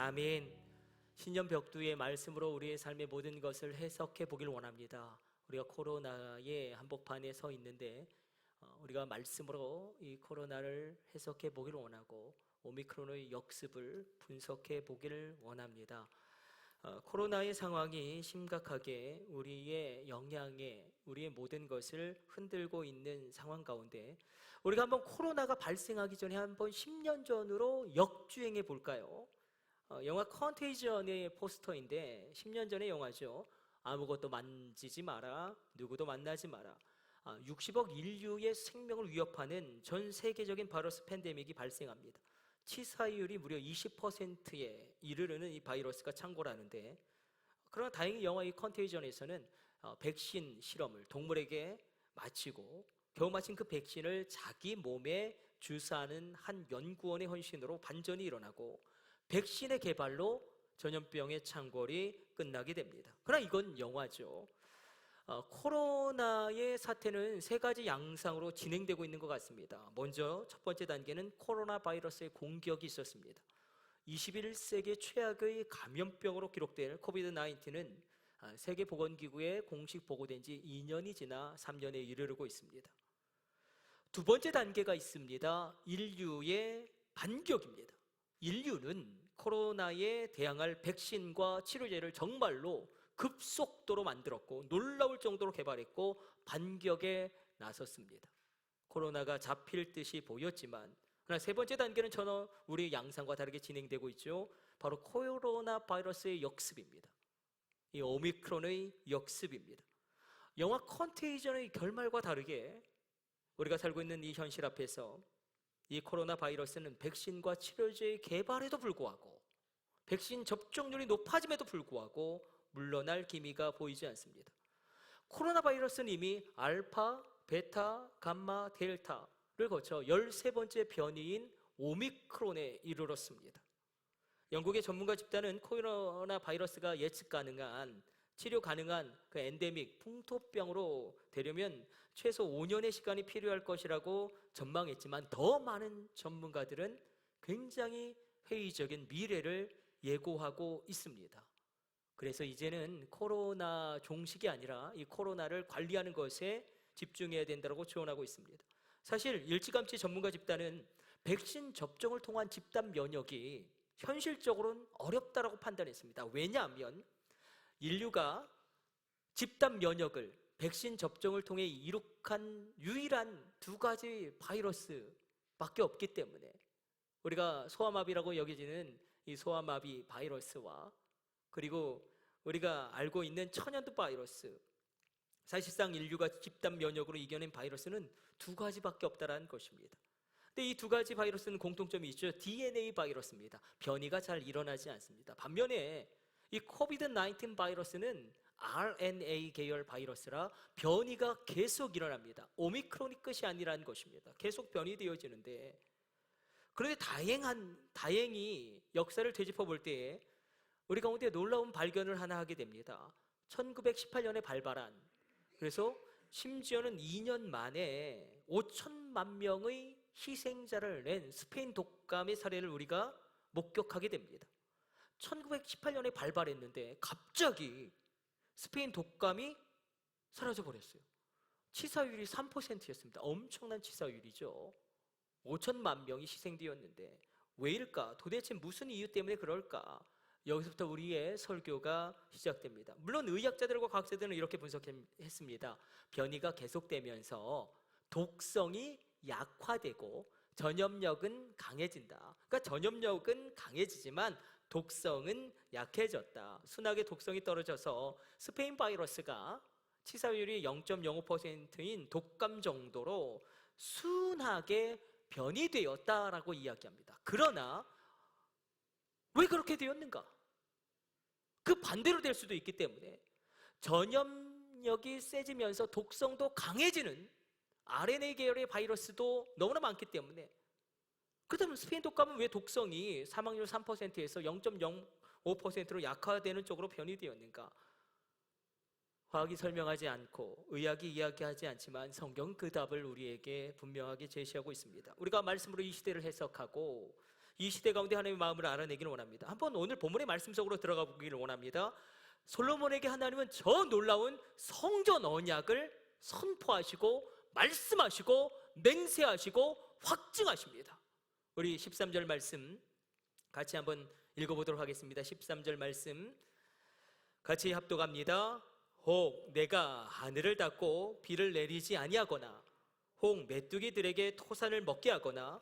아멘. 신년 벽두의 말씀으로 우리의 삶의 모든 것을 해석해 보길 원합니다. 우리가 코로나의 한복판에 서 있는데 우리가 말씀으로 이 코로나를 해석해 보길 원하고 오미크론의 역습을 분석해 보기를 원합니다. 코로나의 상황이 심각하게 우리의 영향에 우리의 모든 것을 흔들고 있는 상황 가운데 우리가 한번 코로나가 발생하기 전에 한번 10년 전으로 역주행해 볼까요? 영화 컨테이전의 포스터인데 10년 전의 영화죠. 아무것도 만지지 마라, 누구도 만나지 마라. 60억 인류의 생명을 위협하는 전 세계적인 바이러스 팬데믹이 발생합니다. 치사율이 무려 20%에 이르르는 이 바이러스가 창궐하는데, 그러나 다행히 영화 이 컨테이전에서는 백신 실험을 동물에게 마치고 겨우 마친 그 백신을 자기 몸에 주사하는 한 연구원의 헌신으로 반전이 일어나고 백신의 개발로 전염병의 창궐이 끝나게 됩니다. 그러나 이건 영화죠. 코로나의 사태는 세 가지 양상으로 진행되고 있는 것 같습니다. 먼저 첫 번째 단계는 코로나 바이러스의 공격이 있었습니다. 21세기 최악의 감염병으로 기록될 코비드-19는 세계보건기구에 공식 보고된 지 2년이 지나 3년에 이르르고 있습니다. 두 번째 단계가 있습니다. 인류의 반격입니다. 인류는 코로나에 대항할 백신과 치료제를 정말로 급속도로 만들었고 놀라울 정도로 개발했고 반격에 나섰습니다. 코로나가 잡힐 듯이 보였지만, 그러나 세 번째 단계는 전혀 우리의 양상과 다르게 진행되고 있죠. 바로 코로나 바이러스의 역습입니다. 이 오미크론의 역습입니다. 영화 컨테이전의 결말과 다르게 우리가 살고 있는 이 현실 앞에서 이 코로나 바이러스는 백신과 치료제의 개발에도 불구하고 백신 접종률이 높아짐에도 불구하고 물러날 기미가 보이지 않습니다. 코로나 바이러스는 이미 알파, 베타, 감마, 델타를 거쳐 13번째 변이인 오미크론에 이르렀습니다. 영국의 전문가 집단은 코로나 바이러스가 예측 가능한, 치료 가능한 그 엔데믹, 풍토병으로 되려면 최소 5년의 시간이 필요할 것이라고 전망했지만 더 많은 전문가들은 굉장히 회의적인 미래를 예고하고 있습니다. 그래서 이제는 코로나 종식이 아니라 이 코로나를 관리하는 것에 집중해야 된다고 조언하고 있습니다. 사실 일찌감치 전문가 집단은 백신 접종을 통한 집단 면역이 현실적으로는 어렵다고 판단했습니다. 왜냐하면 인류가 집단 면역을 백신 접종을 통해 이룩한 유일한 두 가지 바이러스밖에 없기 때문에 우리가 소아마비라고 여겨지는 이 소아마비 바이러스와 그리고 우리가 알고 있는 천연두 바이러스, 사실상 인류가 집단 면역으로 이겨낸 바이러스는 두 가지밖에 없다는 것입니다. 근데 이 두 가지 바이러스는 공통점이 있죠. DNA 바이러스입니다. 변이가 잘 일어나지 않습니다. 반면에 이 코비드-19 바이러스는 RNA 계열 바이러스라 변이가 계속 일어납니다. 오미크론이 끝이 아니라는 것입니다. 계속 변이되어지는데, 그런데 다행히 역사를 되짚어 볼 때에 우리 가운데 놀라운 발견을 하나 하게 됩니다. 1918년에 발발한, 그래서 심지어는 2년 만에 5천만 명의 희생자를 낸 스페인 독감의 사례를 우리가 목격하게 됩니다. 1918년에 발발했는데 갑자기 스페인 독감이 사라져버렸어요. 치사율이 3%였습니다. 엄청난 치사율이죠. 5천만 명이 희생되었는데 왜일까? 도대체 무슨 이유 때문에 그럴까? 여기서부터 우리의 설교가 시작됩니다. 물론 의학자들과 과학자들은 이렇게 분석했습니다. 변이가 계속되면서 독성이 약화되고 전염력은 강해진다. 그러니까 전염력은 강해지지만 독성은 약해졌다. 순하게 독성이 떨어져서 스페인 바이러스가 치사율이 0.05%인 독감 정도로 순하게 변이되었다라고 이야기합니다. 그러나 왜 그렇게 되었는가? 그 반대로 될 수도 있기 때문에 전염력이 세지면서 독성도 강해지는 RNA 계열의 바이러스도 너무나 많기 때문에, 그렇다면 스페인 독감은 왜 독성이 사망률 3%에서 0.05%로 약화되는 쪽으로 변이되었는가? 과학이 설명하지 않고 의학이 이야기하지 않지만 성경 그 답을 우리에게 분명하게 제시하고 있습니다. 우리가 말씀으로 이 시대를 해석하고 이 시대 가운데 하나님의 마음을 알아내기를 원합니다. 한번 오늘 본문의 말씀 속으로 들어가 보기를 원합니다. 솔로몬에게 하나님은 저 놀라운 성전 언약을 선포하시고 말씀하시고 맹세하시고 확증하십니다. 우리 13절 말씀 같이 한번 읽어보도록 하겠습니다. 13절 말씀 같이 합독합니다. 혹 내가 하늘을 닫고 비를 내리지 아니하거나 혹 메뚜기들에게 토산을 먹게 하거나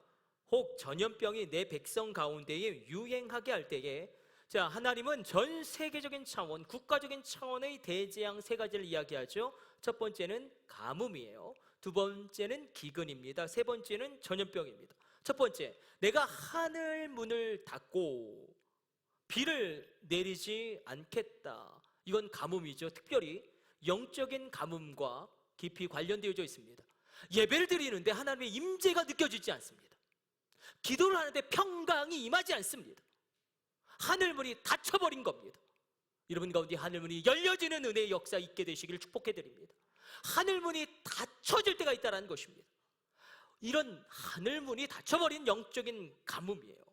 혹 전염병이 내 백성 가운데에 유행하게 할 때에, 자, 하나님은 전 세계적인 차원, 국가적인 차원의 대재앙 세 가지를 이야기하죠. 첫 번째는 가뭄이에요. 두 번째는 기근입니다. 세 번째는 전염병입니다. 첫 번째, 내가 하늘 문을 닫고 비를 내리지 않겠다. 이건 가뭄이죠. 특별히 영적인 가뭄과 깊이 관련되어져 있습니다. 예배를 드리는데 하나님의 임재가 느껴지지 않습니다. 기도를 하는데 평강이 임하지 않습니다. 하늘문이 닫혀버린 겁니다. 여러분 가운데 하늘문이 열려지는 은혜의 역사 있게 되시기를 축복해드립니다. 하늘문이 닫혀질 때가 있다는 것입니다. 이런 하늘문이 닫혀버린 영적인 가뭄이에요.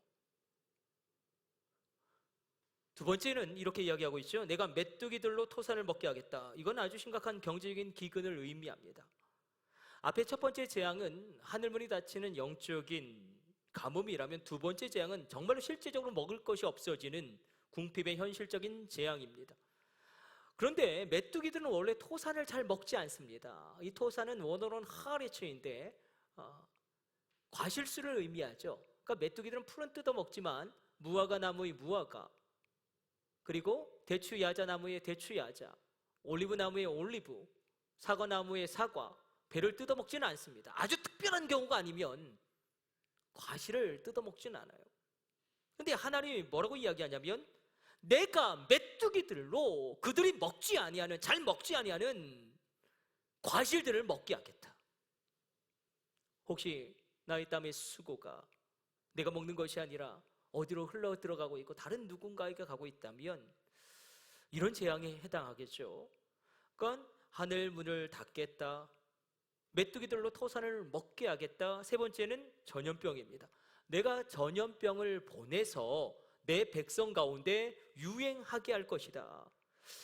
두 번째는 이렇게 이야기하고 있죠. 내가 메뚜기들로 토산을 먹게 하겠다. 이건 아주 심각한 경제적인 기근을 의미합니다. 앞에 첫 번째 재앙은 하늘문이 닫히는 영적인 가뭄이라면, 두 번째 재앙은 정말로 실제적으로 먹을 것이 없어지는 궁핍의 현실적인 재앙입니다. 그런데 메뚜기들은 원래 토산을 잘 먹지 않습니다. 이 토산은 원어로는 하레츠인데 과실수를 의미하죠. 그러니까 메뚜기들은 풀은 뜯어 먹지만 무화과 나무의 무화과, 그리고 대추 야자 나무의 대추 야자, 올리브 나무의 올리브, 사과 나무의 사과, 배를 뜯어 먹지는 않습니다. 아주 특별한 경우가 아니면 과실을 뜯어 먹지는 않아요. 그런데 하나님이 뭐라고 이야기하냐면, 내가 메뚜기들로 그들이 먹지 아니하는, 잘 먹지 아니하는 과실들을 먹게 하겠다. 혹시 나의 땀의 수고가 내가 먹는 것이 아니라 어디로 흘러 들어가고 있고 다른 누군가에게 가고 있다면 이런 재앙에 해당하겠죠. 그러니까 하늘 문을 닫겠다, 메뚜기들로 토산을 먹게 하겠다. 세 번째는 전염병입니다. 내가 전염병을 보내서 내 백성 가운데 유행하게 할 것이다.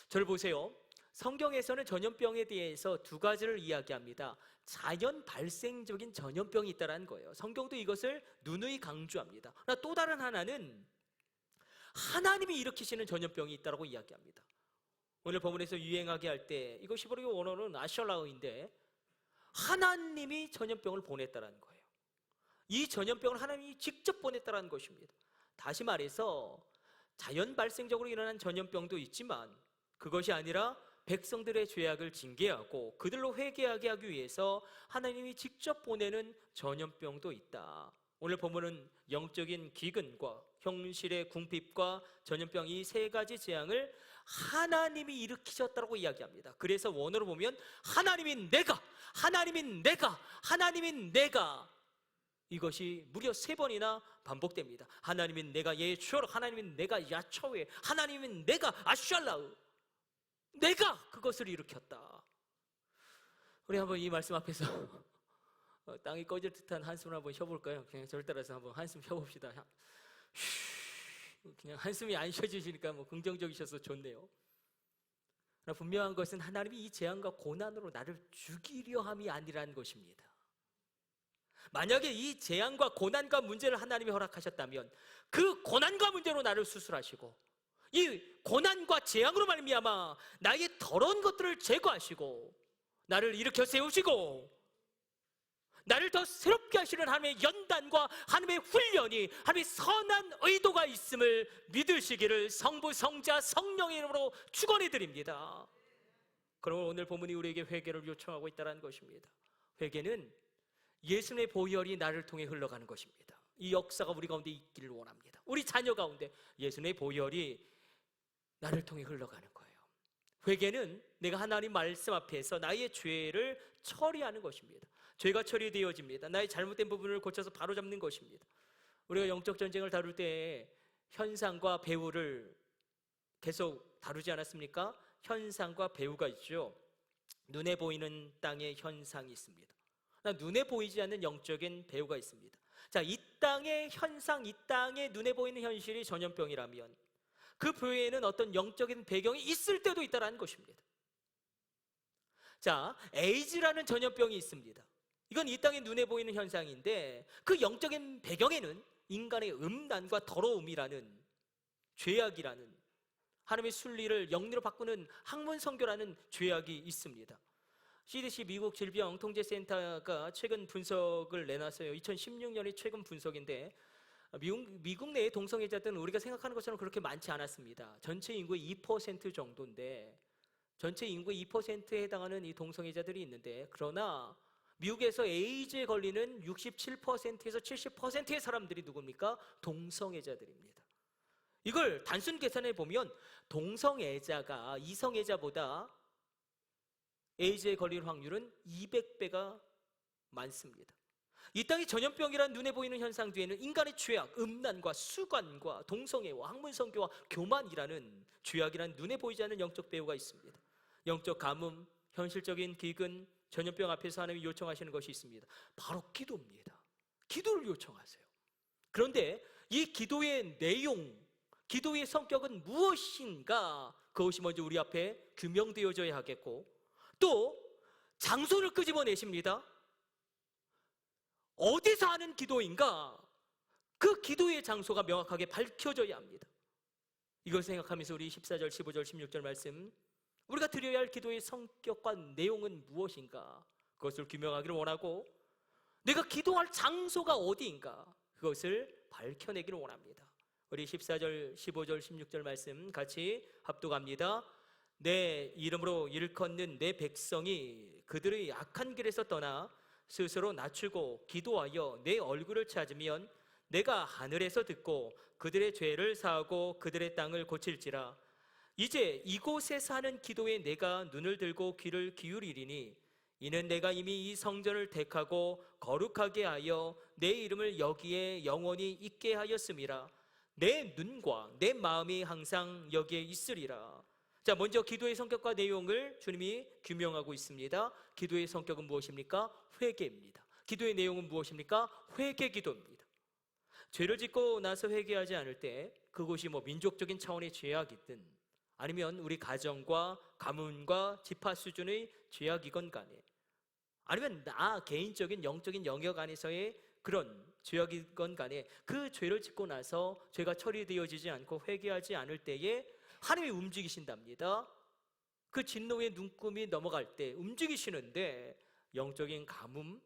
저를 보세요. 성경에서는 전염병에 대해서 두 가지를 이야기합니다. 자연 발생적인 전염병이 있다는 거예요. 성경도 이것을 누누이 강조합니다. 그러나 또 다른 하나는 하나님이 일으키시는 전염병이 있다고 이야기합니다. 오늘 본문에서 유행하게 할 때, 이거 히브리어 원어는 아셜라우인데 하나님이 전염병을 보냈다는 거예요. 이 전염병을 하나님이 직접 보냈다는 것입니다. 다시 말해서 자연 발생적으로 일어난 전염병도 있지만 그것이 아니라 백성들의 죄악을 징계하고 그들로 회개하게 하기 위해서 하나님이 직접 보내는 전염병도 있다. 오늘 본문은 영적인 기근과 현실의 궁핍과 전염병, 이 세 가지 재앙을 하나님이 일으키셨다고 이야기합니다. 그래서 원어로 보면 하나님인 내가, 하나님인 내가, 하나님인 내가, 이것이 무려 3번이나 반복됩니다. 하나님인 내가 예초로, 하나님인 내가 야초에, 하나님인 내가 아샬라우, 내가 그것을 일으켰다. 우리 한번 이 말씀 앞에서 땅이 꺼질 듯한 한숨을 한번 쉬어볼까요? 그냥 저를 따라서 한번 한숨 쉬어봅시다. 그냥 한숨이 안 쉬어지시니까 뭐 긍정적이셔서 좋네요. 그러나 분명한 것은 하나님이 이 재앙과 고난으로 나를 죽이려 함이 아니라는 것입니다. 만약에 이 재앙과 고난과 문제를 하나님이 허락하셨다면 그 고난과 문제로 나를 수술하시고 이 고난과 재앙으로 말미암아 나의 더러운 것들을 제거하시고 나를 일으켜 세우시고 나를 더 새롭게 하시는 하나님의 연단과 하나님의 훈련이, 하나님의 선한 의도가 있음을 믿으시기를 성부, 성자, 성령의 이름으로 축원해 드립니다. 그러면 오늘 본문이 우리에게 회개를 요청하고 있다는 것입니다. 회개는 예수님의 보혈이 나를 통해 흘러가는 것입니다. 이 역사가 우리 가운데 있기를 원합니다. 우리 자녀 가운데 예수님의 보혈이 나를 통해 흘러가는 거예요. 회개는 내가 하나님 말씀 앞에서 나의 죄를 처리하는 것입니다. 죄가 처리되어집니다. 나의 잘못된 부분을 고쳐서 바로잡는 것입니다. 우리가 영적 전쟁을 다룰 때 현상과 배후를 계속 다루지 않았습니까? 현상과 배후가 있죠. 눈에 보이는 땅의 현상이 있습니다. 눈에 보이지 않는 영적인 배후가 있습니다. 자, 이 땅의 현상, 이 땅의 눈에 보이는 현실이 전염병이라면 그 배후에는 어떤 영적인 배경이 있을 때도 있다는 것입니다. 자, 에이즈라는 전염병이 있습니다. 이건 이 땅의 눈에 보이는 현상인데 그 영적인 배경에는 인간의 음란과 더러움이라는, 죄악이라는, 하나님의 순리를 영리로 바꾸는 학문성교라는 죄악이 있습니다. CDC 미국 질병통제센터가 최근 분석을 내놨어요. 2016년의 최근 분석인데 미국 내의 동성애자들은 우리가 생각하는 것처럼 그렇게 많지 않았습니다. 전체 인구의 2% 정도인데, 전체 인구의 2%에 해당하는 이 동성애자들이 있는데, 그러나 미국에서 에이즈에 걸리는 67%에서 70%의 사람들이 누굽니까? 동성애자들입니다. 이걸 단순 계산해 보면 동성애자가 이성애자보다 에이즈에 걸릴 확률은 200배가 많습니다. 이 땅의 전염병이란 눈에 보이는 현상 뒤에는 인간의 죄악, 음란과 수관과 동성애와 학문성교와 교만이라는 죄악이란 눈에 보이지 않는 영적 배후가 있습니다. 영적 가뭄, 현실적인 기근, 전염병 앞에서 하나님이 요청하시는 것이 있습니다. 바로 기도입니다. 기도를 요청하세요. 그런데 이 기도의 내용, 기도의 성격은 무엇인가? 그것이 먼저 우리 앞에 규명되어져야 하겠고, 또 장소를 끄집어내십니다. 어디서 하는 기도인가? 그 기도의 장소가 명확하게 밝혀져야 합니다. 이걸 생각하면서 우리 14절, 15절, 16절 말씀, 우리가 드려야 할 기도의 성격과 내용은 무엇인가? 그것을 규명하기를 원하고, 내가 기도할 장소가 어디인가? 그것을 밝혀내기를 원합니다. 우리 14절, 15절, 16절 말씀 같이 합독합니다. 내 이름으로 일컫는 내 백성이 그들의 악한 길에서 떠나 스스로 낮추고 기도하여 내 얼굴을 찾으면 내가 하늘에서 듣고 그들의 죄를 사하고 그들의 땅을 고칠지라. 이제 이곳에 사는 기도에 내가 눈을 들고 귀를 기울이리니 이는 내가 이미 이 성전을 택하고 거룩하게 하여 내 이름을 여기에 영원히 있게 하였음이라. 내 눈과 내 마음이 항상 여기에 있으리라. 자, 먼저 기도의 성격과 내용을 주님이 규명하고 있습니다. 기도의 성격은 무엇입니까? 회개입니다. 기도의 내용은 무엇입니까? 회개 기도입니다. 죄를 짓고 나서 회개하지 않을 때 그것이 민족적인 차원의 죄악이든 아니면 우리 가정과 가문과 지파 수준의 죄악이건 간에, 아니면 나 개인적인 영적인 영역 안에서의 그런 죄악이건 간에 그 죄를 짓고 나서 죄가 처리되어지지 않고 회개하지 않을 때에 하나님이 움직이신답니다. 그 진노의 눈금이 넘어갈 때 움직이시는데 영적인 가뭄,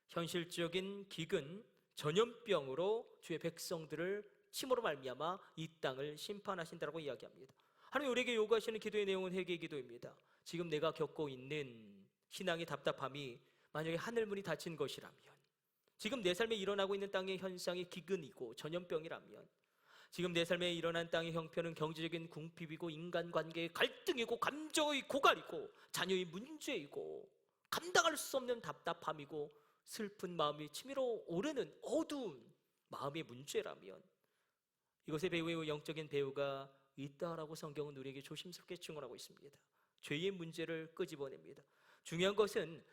현실적인 기근, 전염병으로 주의 백성들을 침으로 말미암아 이 땅을 심판하신다고 이야기합니다. 하나님 우리에게 요구하시는 기도의 내용은 회개의 기도입니다. 지금 내가 겪고 있는 신앙의 답답함이 만약에 하늘문이 닫힌 것이라면, 지금 내 삶에 일어나고 있는 땅의 현상이 기근이고 전염병이라면, 지금 내 삶에 일어난 땅의 형편은 경제적인 궁핍이고 인간관계의 갈등이고 감정의 고갈이고 자녀의 문제이고 감당할 수 없는 답답함이고 슬픈 마음이 치밀어 오르는 어두운 마음의 문제라면, 이것의 배후에 영적인 배후가 있다라고 성경은 우리에게 조심스럽게 증언하고 있습니다. 죄의 문제를 끄집어냅니다. 중요한 것은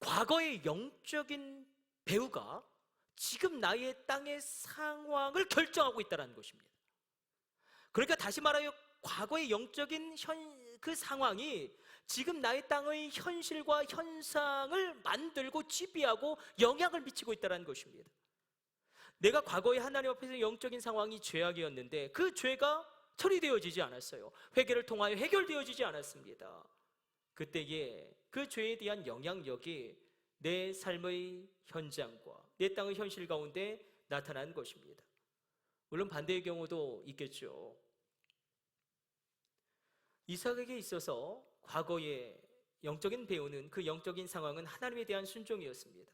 과거의 영적인 배후가 지금 나의 땅의 상황을 결정하고 있다는 것입니다. 그러니까 다시 말하여 과거의 영적인 그 상황이 지금 나의 땅의 현실과 현상을 만들고 지배하고 영향을 미치고 있다는 것입니다. 내가 과거에 하나님 앞에서 영적인 상황이 죄악이었는데 그 죄가 처리되어지지 않았어요. 회개를 통하여 해결되어지지 않았습니다. 그때에 그 죄에 대한 영향력이 내 삶의 현장과 내 땅의 현실 가운데 나타난 것입니다. 물론 반대의 경우도 있겠죠. 이삭에게 있어서 과거의 영적인 배우는, 그 영적인 상황은 하나님에 대한 순종이었습니다.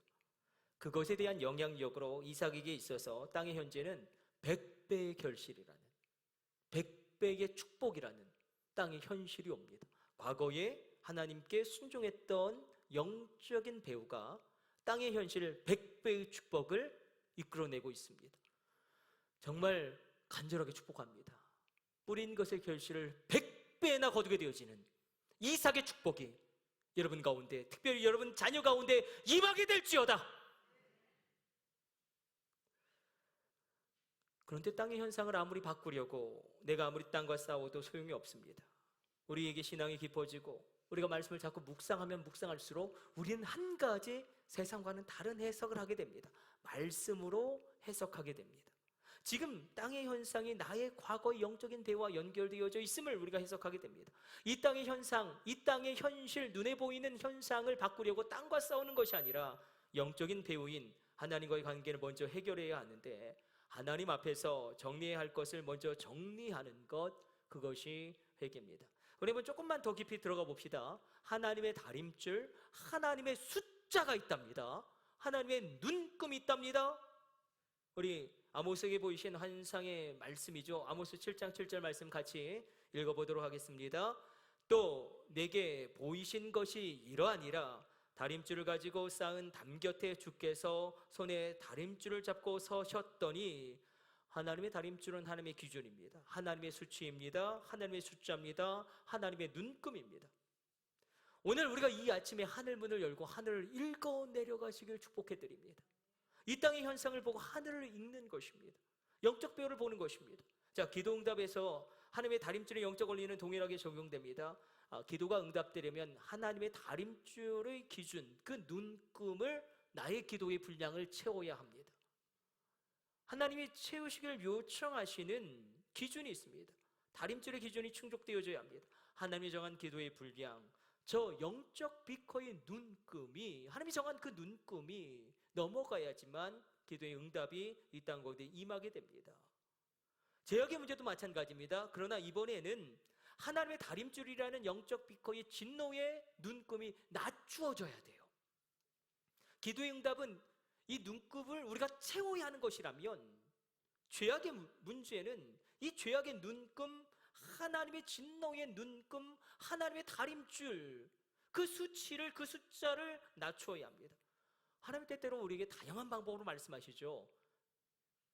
그것에 대한 영향력으로 이삭에게 있어서 땅의 현재는 100배의 결실이라는, 100배의 축복이라는 땅의 현실이 옵니다. 과거에 하나님께 순종했던 영적인 배우가 땅의 현실 100배의 축복을 이끌어내고 있습니다. 정말 간절하게 축복합니다. 뿌린 것의 결실을 100배나 거두게 되어지는 이삭의 축복이 여러분 가운데, 특별히 여러분 자녀 가운데 임하게 될지어다. 그런데 땅의 현상을 아무리 바꾸려고 내가 아무리 땅과 싸워도 소용이 없습니다. 우리에게 신앙이 깊어지고 우리가 말씀을 자꾸 묵상하면 묵상할수록 우리는 한 가지 세상과는 다른 해석을 하게 됩니다. 말씀으로 해석하게 됩니다. 지금 땅의 현상이 나의 과거의 영적인 대화와 연결되어져 있음을 우리가 해석하게 됩니다. 이 땅의 현상, 이 땅의 현실, 눈에 보이는 현상을 바꾸려고 땅과 싸우는 것이 아니라 영적인 배우인 하나님과의 관계를 먼저 해결해야 하는데, 하나님 앞에서 정리해야 할 것을 먼저 정리하는 것, 그것이 회개입니다. 그러면 조금만 더 깊이 들어가 봅시다. 하나님의 다림줄, 하나님의 숫자가 있답니다. 하나님의 눈금이 있답니다. 우리 아모스에게 보이신 환상의 말씀이죠. 아모스 7장 7절 말씀 같이 읽어보도록 하겠습니다. 또 내게 보이신 것이 이러하니라. 다림줄을 가지고 쌓은 담 곁에 주께서 손에 다림줄을 잡고 서셨더니, 하나님의 다림줄은 하나님의 기준입니다. 하나님의 수치입니다. 하나님의 숫자입니다. 하나님의 눈금입니다. 오늘 우리가 이 아침에 하늘 문을 열고 하늘을 읽어 내려가시길 축복해 드립니다. 이 땅의 현상을 보고 하늘을 읽는 것입니다. 영적 배우를 보는 것입니다. 자, 기도 응답에서 하나님의 다림줄의 영적 원리는 동일하게 적용됩니다. 기도가 응답되려면 하나님의 다림줄의 기준, 그 눈금을 나의 기도의 분량을 채워야 합니다. 하나님이 채우시기를 요청하시는 기준이 있습니다. 다림줄의 기준이 충족되어져야 합니다. 하나님이 정한 기도의 분량, 저 영적 비커의 눈금이, 하나님이 정한 그 눈금이 넘어가야지만 기도의 응답이 이 땅 가운데 임하게 됩니다. 제약의 문제도 마찬가지입니다. 그러나 이번에는 하나님의 다림줄이라는 영적 비커의 진노의 눈금이 낮추어져야 돼요. 기도의 응답은 이 눈금을 우리가 채워야 하는 것이라면, 죄악의 문제는 이 죄악의 눈금, 하나님의 진노의 눈금, 하나님의 다림줄, 그 수치를, 그 숫자를 낮추어야 합니다. 하나님 때때로 우리에게 다양한 방법으로 말씀하시죠.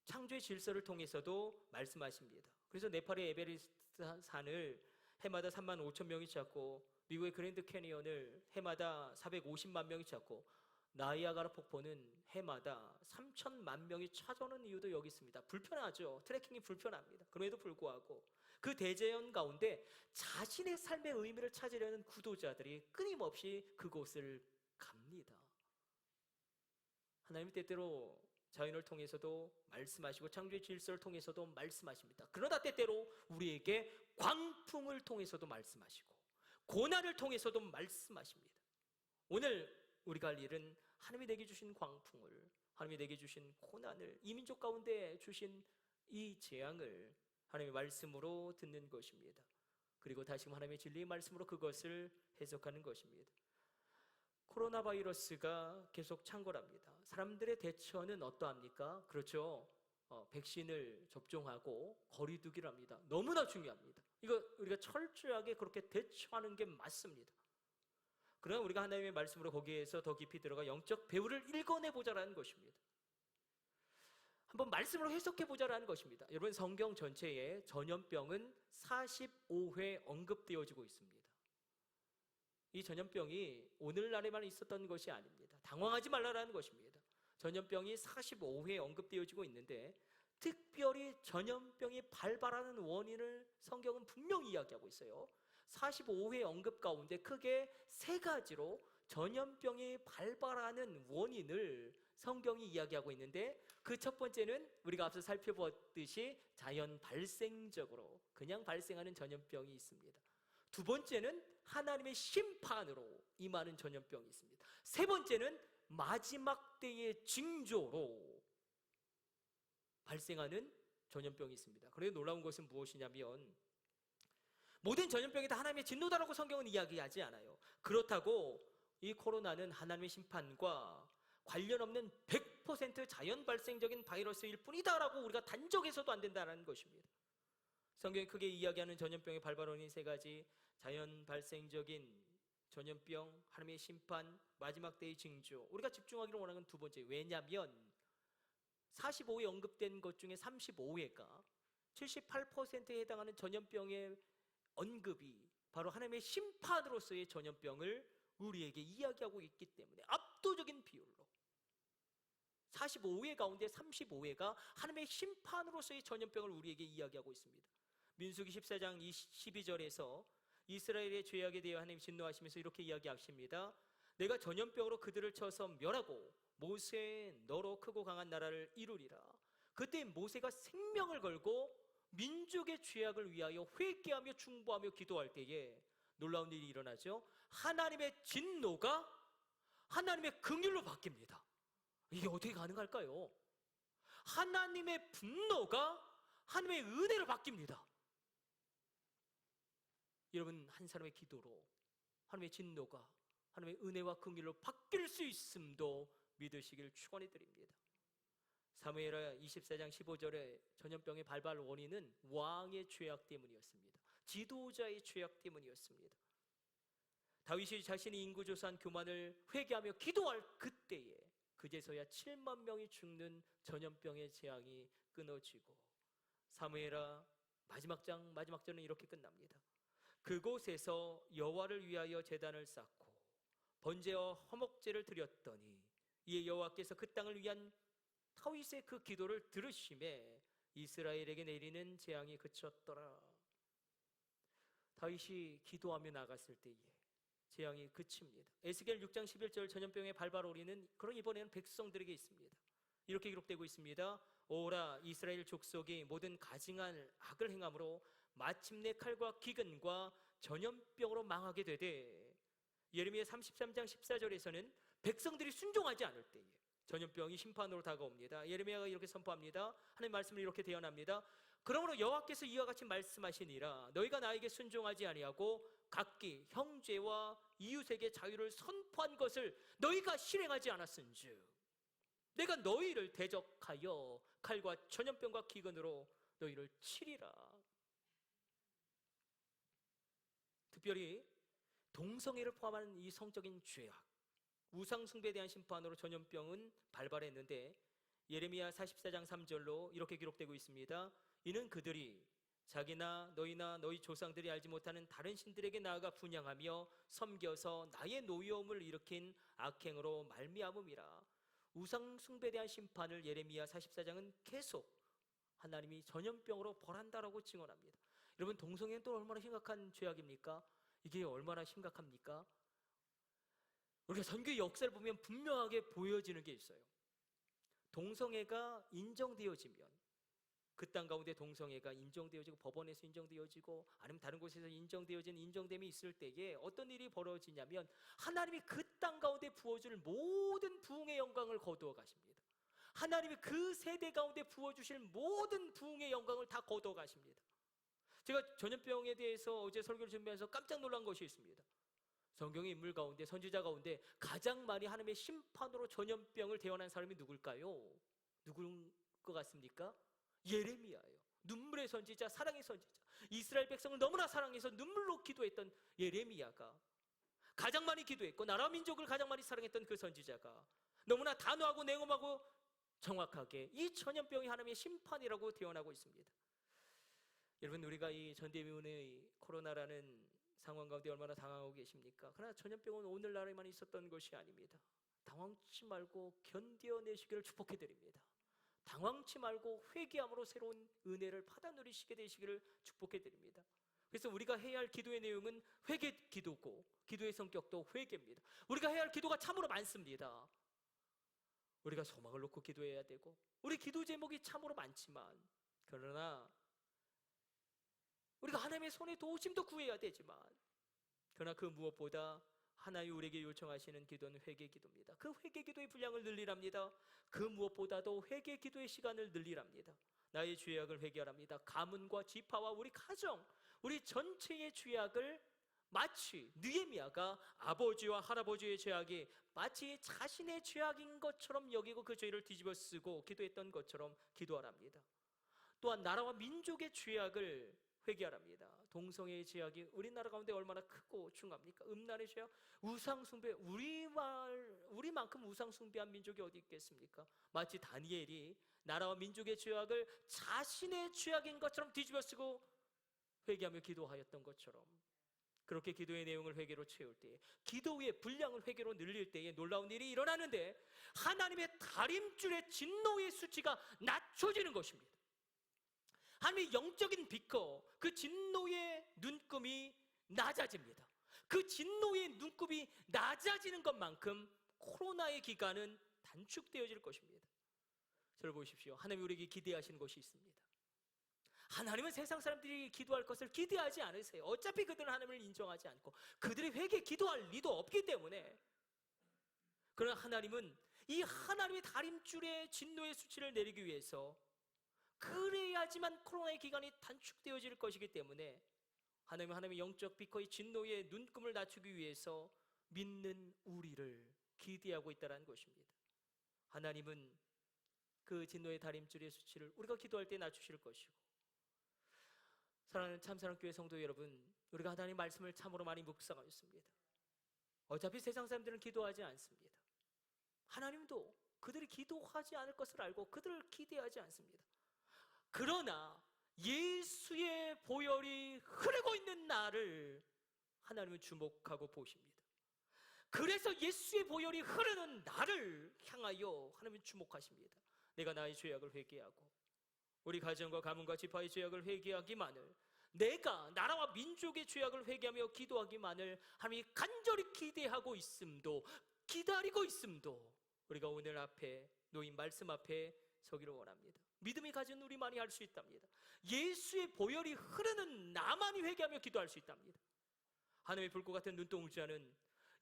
창조의 질서를 통해서도 말씀하십니다. 그래서 네팔의 에베레스트 산을 해마다 3만 5천 명이 찾고, 미국의 그랜드 캐니언을 해마다 450만 명이 찾고, 나이아가라 폭포는 해마다 3천만 명이 찾아오는 이유도 여기 있습니다. 불편하죠. 트레킹이 불편합니다. 그럼에도 불구하고 그 대자연 가운데 자신의 삶의 의미를 찾으려는 구도자들이 끊임없이 그곳을 갑니다. 하나님이 때때로 자연을 통해서도 말씀하시고 창조의 질서를 통해서도 말씀하십니다. 그러나 때때로 우리에게 광풍을 통해서도 말씀하시고 고난을 통해서도 말씀하십니다. 오늘 우리가 할 일은 하나님이 내게 주신 광풍을, 하나님이 내게 주신 고난을, 이 민족 가운데 주신 이 재앙을 하나님의 말씀으로 듣는 것입니다. 그리고 다시금 하나님의 진리의 말씀으로 그것을 해석하는 것입니다. 코로나 바이러스가 계속 창궐합니다. 사람들의 대처는 어떠합니까? 그렇죠. 백신을 접종하고 거리 두기를 합니다. 너무나 중요합니다. 이거 우리가 철저하게 그렇게 대처하는 게 맞습니다. 그러나 우리가 하나님의 말씀으로 거기에서 더 깊이 들어가 영적 배우를 읽어내보자라는 것입니다. 한번 말씀으로 해석해보자라는 것입니다. 여러분, 성경 전체에 전염병은 45회 언급되어지고 있습니다. 이 전염병이 오늘날에만 있었던 것이 아닙니다. 당황하지 말라라는 것입니다. 전염병이 45회 언급되어지고 있는데, 특별히 전염병이 발발하는 원인을 성경은 분명히 이야기하고 있어요. 45회 언급 가운데 크게 세 가지로 전염병이 발발하는 원인을 성경이 이야기하고 있는데, 그 첫 번째는 우리가 앞서 살펴보았듯이 자연 발생적으로 그냥 발생하는 전염병이 있습니다. 두 번째는 하나님의 심판으로 임하는 전염병이 있습니다. 세 번째는 마지막 때의 징조로 발생하는 전염병이 있습니다. 그런데 놀라운 것은 무엇이냐면, 모든 전염병이 다 하나님의 진노다라고 성경은 이야기하지 않아요. 그렇다고 이 코로나는 하나님의 심판과 관련 없는 100% 자연 발생적인 바이러스일 뿐이다라고 우리가 단정해서도 안 된다는 것입니다. 성경이 크게 이야기하는 전염병의 발발 원인 세 가지, 자연 발생적인 전염병, 하나님의 심판, 마지막 때의 징조. 우리가 집중하기를 원하는 두 번째, 왜냐하면 45회 언급된 것 중에 35회가 78%에 해당하는 전염병의 언급이 바로 하나님의 심판으로서의 전염병을 우리에게 이야기하고 있기 때문에, 압도적인 비율로 45회 가운데 35회가 하나님의 심판으로서의 전염병을 우리에게 이야기하고 있습니다. 민수기 14장 12절에서 이스라엘의 죄악에 대해 하나님 진노하시면서 이렇게 이야기하십니다. 내가 전염병으로 그들을 쳐서 멸하고 모세 너로 크고 강한 나라를 이루리라. 그때 모세가 생명을 걸고 민족의 죄악을 위하여 회개하며 중보하며 기도할 때에 놀라운 일이 일어나죠. 하나님의 진노가 하나님의 긍휼로 바뀝니다. 이게 어떻게 가능할까요? 하나님의 분노가 하나님의 은혜로 바뀝니다. 여러분, 한 사람의 기도로 하나님의 진노가 하나님의 은혜와 긍휼로 바뀔 수 있음도 믿으시길 축원해 드립니다. 사무엘하 24장 15절에 전염병의 발발 원인은 왕의 죄악 때문이었습니다. 지도자의 죄악 때문이었습니다. 다윗이 자신이 인구조사한 교만을 회개하며 기도할 그때에 그제서야 7만 명이 죽는 전염병의 재앙이 끊어지고 사무엘하 마지막 절은 이렇게 끝납니다. 그곳에서 여호와를 위하여 제단을 쌓고 번제와 화목제를 드렸더니 이에 여호와께서 그 땅을 위한 다윗의 그 기도를 들으심에 이스라엘에게 내리는 재앙이 그쳤더라. 다윗이 기도하며 나갔을 때에 재앙이 그칩니다. 에스겔 6장 11절 전염병의 발발 원인은 그럼 이번에는 백성들에게 있습니다. 이렇게 기록되고 있습니다. 오라 이스라엘 족속이 모든 가증한 악을 행함으로 마침내 칼과 기근과 전염병으로 망하게 되되 예레미야 33장 14절에서는 백성들이 순종하지 않을 때에 전염병이 심판으로 다가옵니다. 예레미야가 이렇게 선포합니다. 하나님의 말씀을 이렇게 대언합니다. 그러므로 여호와께서 이와 같이 말씀하시니라 너희가 나에게 순종하지 아니하고 각기 형제와 이웃에게 자유를 선포한 것을 너희가 실행하지 않았은즉 내가 너희를 대적하여 칼과 전염병과 기근으로 너희를 치리라. 특별히 동성애를 포함한 이 성적인 죄악, 우상 숭배에 대한 심판으로 전염병은 발발했는데 예레미야 44장 3절로 이렇게 기록되고 있습니다. 이는 그들이 자기나 너희나 너희 조상들이 알지 못하는 다른 신들에게 나아가 분향하며 섬겨서 나의 노여움을 일으킨 악행으로 말미암음이라. 우상 숭배에 대한 심판을 예레미야 44장은 계속 하나님이 전염병으로 벌한다라고 증언합니다. 여러분, 동성애는 또 얼마나 심각한 죄악입니까? 이게 얼마나 심각합니까? 우리가 선교의 역사를 보면 분명하게 보여지는 게 있어요. 동성애가 인정되어지면 그 땅 가운데 동성애가 인정되어지고 법원에서 인정되어지고 아니면 다른 곳에서 인정되어진 인정됨이 있을 때에 어떤 일이 벌어지냐면 하나님이 그 땅 가운데 부어줄 모든 부흥의 영광을 거두어 가십니다. 하나님이 그 세대 가운데 부어주실 모든 부흥의 영광을 다 거두어 가십니다. 제가 전염병에 대해서 어제 설교를 준비하면서 깜짝 놀란 것이 있습니다. 성경의 인물 가운데 선지자 가운데 가장 많이 하나님의 심판으로 전염병을 대언한 사람이 누굴까요? 누굴 것 같습니까? 예레미야예요. 눈물의 선지자, 사랑의 선지자, 이스라엘 백성을 너무나 사랑해서 눈물로 기도했던 예레미야가 가장 많이 기도했고 나라 민족을 가장 많이 사랑했던 그 선지자가 너무나 단호하고 냉엄하고 정확하게 이 전염병이 하나님의 심판이라고 대언하고 있습니다. 여러분, 우리가 이 전대미운의 코로나라는 상황 가운데 얼마나 당황하고 계십니까? 그러나 전염병은 오늘날에만 있었던 것이 아닙니다. 당황치 말고 견뎌내시기를 축복해드립니다. 당황치 말고 회개함으로 새로운 은혜를 받아 누리시게 되시기를 축복해드립니다. 그래서 우리가 해야 할 기도의 내용은 회개 기도고 기도의 성격도 회개입니다. 우리가 해야 할 기도가 참으로 많습니다. 우리가 소망을 놓고 기도해야 되고 우리 기도 제목이 참으로 많지만 그러나 우리가 하나님의 손에 도우심도 구해야 되지만 그러나 그 무엇보다 하나님 우리에게 요청하시는 기도는 회개 기도입니다. 그 회개 기도의 분량을 늘리랍니다. 그 무엇보다도 회개 기도의 시간을 늘리랍니다. 나의 죄악을 회개하랍니다. 가문과 지파와 우리 가정, 우리 전체의 죄악을 마치 느헤미야가 아버지와 할아버지의 죄악이 마치 자신의 죄악인 것처럼 여기고 그 죄를 뒤집어 쓰고 기도했던 것처럼 기도하랍니다. 또한 나라와 민족의 죄악을 회개하랍니다. 동성애의 죄악이 우리나라 가운데 얼마나 크고 중합니까? 음란의 죄악, 우상숭배, 우리만큼 우상숭배한 민족이 어디 있겠습니까? 마치 다니엘이 나라와 민족의 죄악을 자신의 죄악인 것처럼 뒤집어 쓰고 회개하며 기도하였던 것처럼 그렇게 기도의 내용을 회개로 채울 때, 기도의 분량을 회개로 늘릴 때에 놀라운 일이 일어나는데 하나님의 다림줄의 진노의 수치가 낮춰지는 것입니다. 하나님의 영적인 비커, 그 진노의 눈금이 낮아집니다. 그 진노의 눈금이 낮아지는 것만큼 코로나의 기간은 단축되어질 것입니다. 저를 보십시오. 하나님이 우리에게 기대하시는 것이 있습니다. 하나님은 세상 사람들이 기도할 것을 기대하지 않으세요. 어차피 그들은 하나님을 인정하지 않고 그들이 회개 기도할 리도 없기 때문에. 그러나 하나님은 이 하나님의 다림줄의 진노의 수치를 내리기 위해서, 그래야지만 코로나의 기간이 단축되어질 것이기 때문에 하나님의 영적 비커의 진노의 눈금을 낮추기 위해서 믿는 우리를 기대하고 있다는 것입니다. 하나님은 그 진노의 다림줄의 수치를 우리가 기도할 때 낮추실 것이고, 사랑하는 참사랑교회 성도 여러분, 우리가 하나님의 말씀을 참으로 많이 묵상하였습니다. 어차피 세상 사람들은 기도하지 않습니다. 하나님도 그들이 기도하지 않을 것을 알고 그들을 기대하지 않습니다. 그러나 예수의 보혈이 흐르고 있는 나를 하나님은 주목하고 보십니다. 그래서 예수의 보혈이 흐르는 나를 향하여 하나님은 주목하십니다. 내가 나의 죄악을 회개하고 우리 가정과 가문과 지파의 죄악을 회개하기만을, 내가 나라와 민족의 죄악을 회개하며 기도하기만을 하나님이 간절히 기대하고 있음도, 기다리고 있음도 우리가 오늘 앞에 놓인 말씀 앞에 서기를 원합니다. 믿음이 가진 우리만이 할 수 있답니다. 예수의 보혈이 흐르는 나만이 회개하며 기도할 수 있답니다. 하나님의 불꽃 같은 눈동자는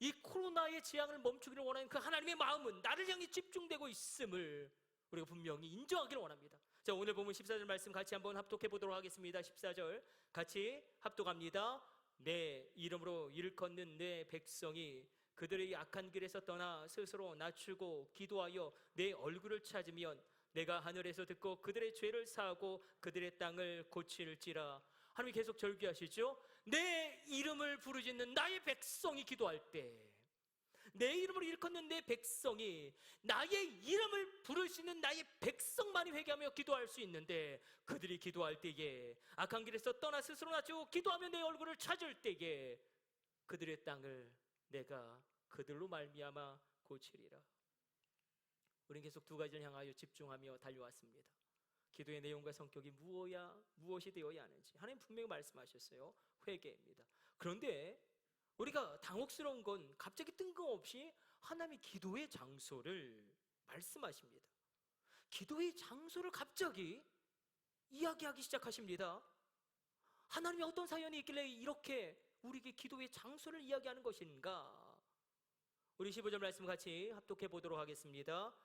이 코로나의 재앙을 멈추기를 원하는 그 하나님의 마음은 나를 향해 집중되고 있음을 우리가 분명히 인정하기를 원합니다. 자, 오늘 보면 14절 말씀 같이 한번 합독해 보도록 하겠습니다. 14절 같이 합독합니다. 내 이름으로 일컫는 내 백성이 그들의 악한 길에서 떠나 스스로 낮추고 기도하여 내 얼굴을 찾으면 내가 하늘에서 듣고 그들의 죄를 사하고 그들의 땅을 고칠지라. 하나님이 계속 절규하시죠. 내 이름을 부르짖는 나의 백성이 기도할 때, 내 이름을 일컫는 내 백성이, 나의 이름을 부르시는 나의 백성만이 회개하며 기도할 수 있는데, 그들이 기도할 때에 악한 길에서 떠나 스스로 낮추고 기도하며 내 얼굴을 찾을 때에 그들의 땅을 내가 그들로 말미암아 고치리라. 우리는 계속 두 가지를 향하여 집중하며 달려왔습니다. 기도의 내용과 성격이 무엇이 되어야 하는지 하나님 분명히 말씀하셨어요. 회개입니다. 그런데 우리가 당혹스러운 건 갑자기 뜬금없이 하나님이 기도의 장소를 말씀하십니다. 기도의 장소를 갑자기 이야기하기 시작하십니다. 하나님이 어떤 사연이 있길래 이렇게 우리에게 기도의 장소를 이야기하는 것인가? 우리 15절 말씀 같이 합독해 보도록 하겠습니다.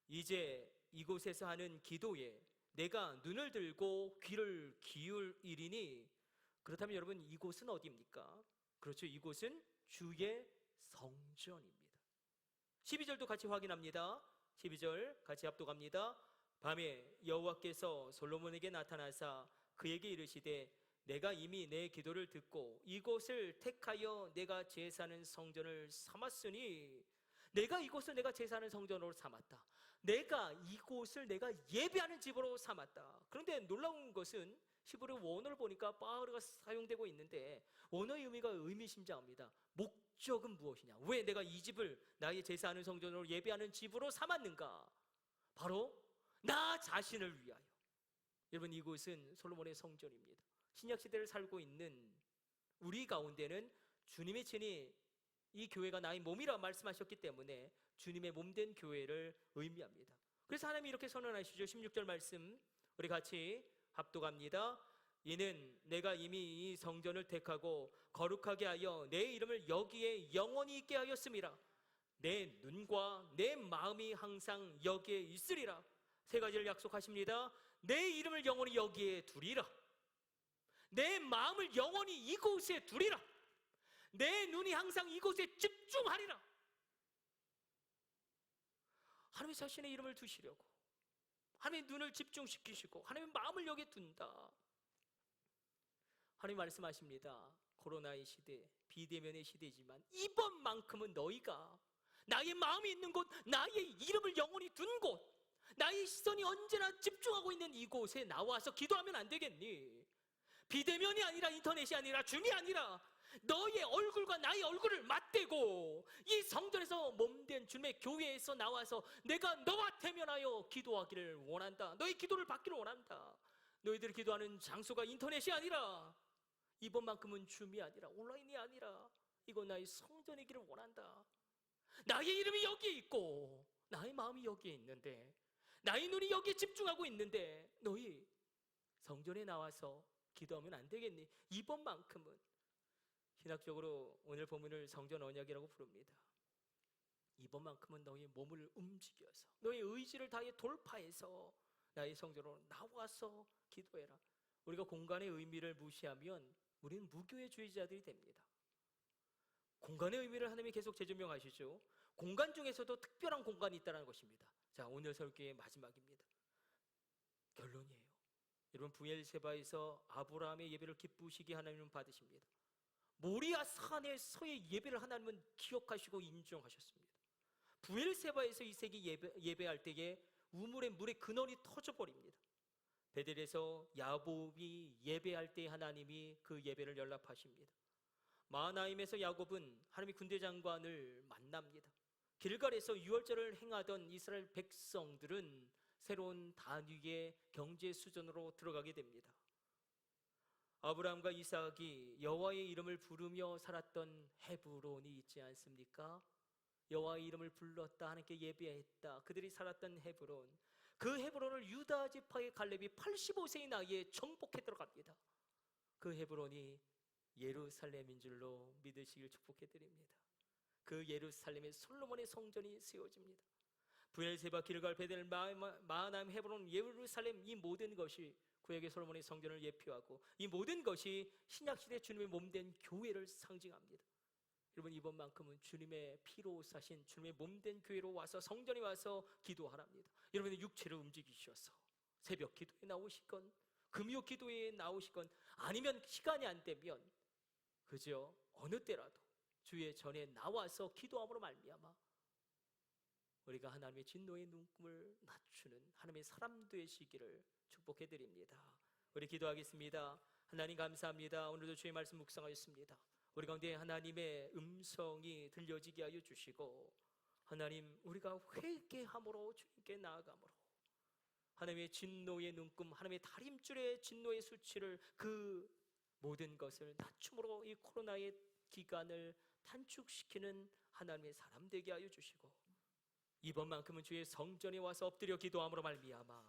이제 이곳에서 하는 기도에 내가 눈을 들고 귀를 기울이리니. 그렇다면 여러분, 이곳은 어디입니까? 그렇죠, 이곳은 주의 성전입니다. 12절도 같이 확인합니다. 12절 같이 합독합니다. 밤에 여호와께서 솔로몬에게 나타나사 그에게 이르시되 내가 이미 내 기도를 듣고 이곳을 택하여 내가 제사하는 성전을 삼았으니. 내가 이곳을 내가 제사하는 성전으로 삼았다. 내가 이곳을 내가 예배하는 집으로 삼았다. 그런데 놀라운 것은 히브리 원어를 보니까 바흐르가 사용되고 있는데 원어의 의미가 의미심장합니다. 목적은 무엇이냐? 왜 내가 이 집을 나의 제사하는 성전으로 예배하는 집으로 삼았는가? 바로 나 자신을 위하여. 여러분, 이곳은 솔로몬의 성전입니다. 신약시대를 살고 있는 우리 가운데는 주님의 친히 이 교회가 나의 몸이라 말씀하셨기 때문에 주님의 몸된 교회를 의미합니다. 그래서 하나님이 이렇게 선언하시죠. 16절 말씀 우리 같이 합독합니다. 이는 내가 이미 이 성전을 택하고 거룩하게 하여 내 이름을 여기에 영원히 있게 하였음이라. 내 눈과 내 마음이 항상 여기에 있으리라. 세 가지를 약속하십니다. 내 이름을 영원히 여기에 두리라. 내 마음을 영원히 이곳에 두리라. 내 눈이 항상 이곳에 집중하리라. 하나님의 자신의 이름을 두시려고, 하나님의 눈을 집중시키시고 하나님의 마음을 여기에 둔다. 하나님 말씀하십니다. 코로나의 시대, 비대면의 시대지만 이번만큼은 너희가 나의 마음이 있는 곳, 나의 이름을 영원히 둔 곳, 나의 시선이 언제나 집중하고 있는 이곳에 나와서 기도하면 안 되겠니? 비대면이 아니라 인터넷이 아니라 줌이 아니라 너의 얼굴과 나의 얼굴을 맞대고 이 성전에서 몸된 주님의 교회에서 나와서 내가 너와 대면하여 기도하기를 원한다. 너의 기도를 받기를 원한다. 너희들이 기도하는 장소가 인터넷이 아니라 이번만큼은 줌이 아니라 온라인이 아니라 이건 나의 성전이기를 원한다. 나의 이름이 여기에 있고 나의 마음이 여기에 있는데 나의 눈이 여기에 집중하고 있는데 너희 성전에 나와서 기도하면 안 되겠니? 이번만큼은. 신학적으로 오늘 본문을 성전 언약이라고 부릅니다. 이번만큼은 너희 몸을 움직여서 너희 의지를 다해 돌파해서 나의 성전으로 나와서 기도해라. 우리가 공간의 의미를 무시하면 우리는 무교회주의자들이 됩니다. 공간의 의미를 하나님이 계속 재조명하시죠. 공간 중에서도 특별한 공간이 있다는 것입니다. 자, 오늘 설교의 마지막입니다. 결론이에요. 여러분, 브엘세바에서 아브라함의 예배를 기쁘시게 하나님은 받으십니다. 모리아 산에서의 예배를 하나님은 기억하시고 인정하셨습니다. 브엘세바에서 이색이 예배할 때에 우물의 물의 근원이 터져버립니다. 베델에서 야곱이 예배할 때 하나님이 그 예배를 연락하십니다. 마하나임에서 야곱은 하나님의 군대 장관을 만납니다. 길갈에서 유월절을 행하던 이스라엘 백성들은 새로운 단위의 경제 수준으로 들어가게 됩니다. 아브라함과 이삭이 여호와의 이름을 부르며 살았던 헤브론이 있지 않습니까? 여호와의 이름을 불렀다, 하나님께 예배했다, 그들이 살았던 헤브론, 그 헤브론을 유다 지파의 갈렙이 85세의 나이에 정복해 들어갑니다. 그 헤브론이 예루살렘인 줄로 믿으시길 축복해 드립니다. 그 예루살렘에 솔로몬의 성전이 세워집니다. 브엘세바, 길갈, 베델, 마하나임, 헤브론, 예루살렘, 이 모든 것이 구약의 솔로몬의 성전을 예표하고 이 모든 것이 신약시대 주님의 몸된 교회를 상징합니다. 여러분, 이번만큼은 주님의 피로 사신 주님의 몸된 교회로 와서 성전에 와서 기도하랍니다. 여러분의 육체를 움직이셔서 새벽 기도에 나오시건 금요 기도에 나오시건 아니면 시간이 안 되면 그저 어느 때라도 주의 전에 나와서 기도함으로 말미암아 우리가 하나님의 진노의 눈금을 낮추는 하나님의 사람 되시기를 축복해 드립니다. 우리 기도하겠습니다. 하나님 감사합니다. 오늘도 주의 말씀 묵상하였습니다. 우리 가운데 하나님의 음성이 들려지게 하여 주시고 하나님, 우리가 회개함으로 주님께 나아감으로 하나님의 진노의 눈금, 하나님의 다림줄의 진노의 수치를, 그 모든 것을 낮춤으로 이 코로나의 기간을 단축시키는 하나님의 사람 되게 하여 주시고 이번만큼은 주의 성전에 와서 엎드려 기도함으로 말미암아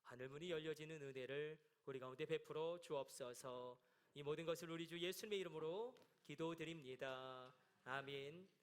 하늘문이 열려지는 은혜를 우리 가운데 베풀어 주옵소서. 이 모든 것을 우리 주 예수님의 이름으로 기도드립니다. 아멘.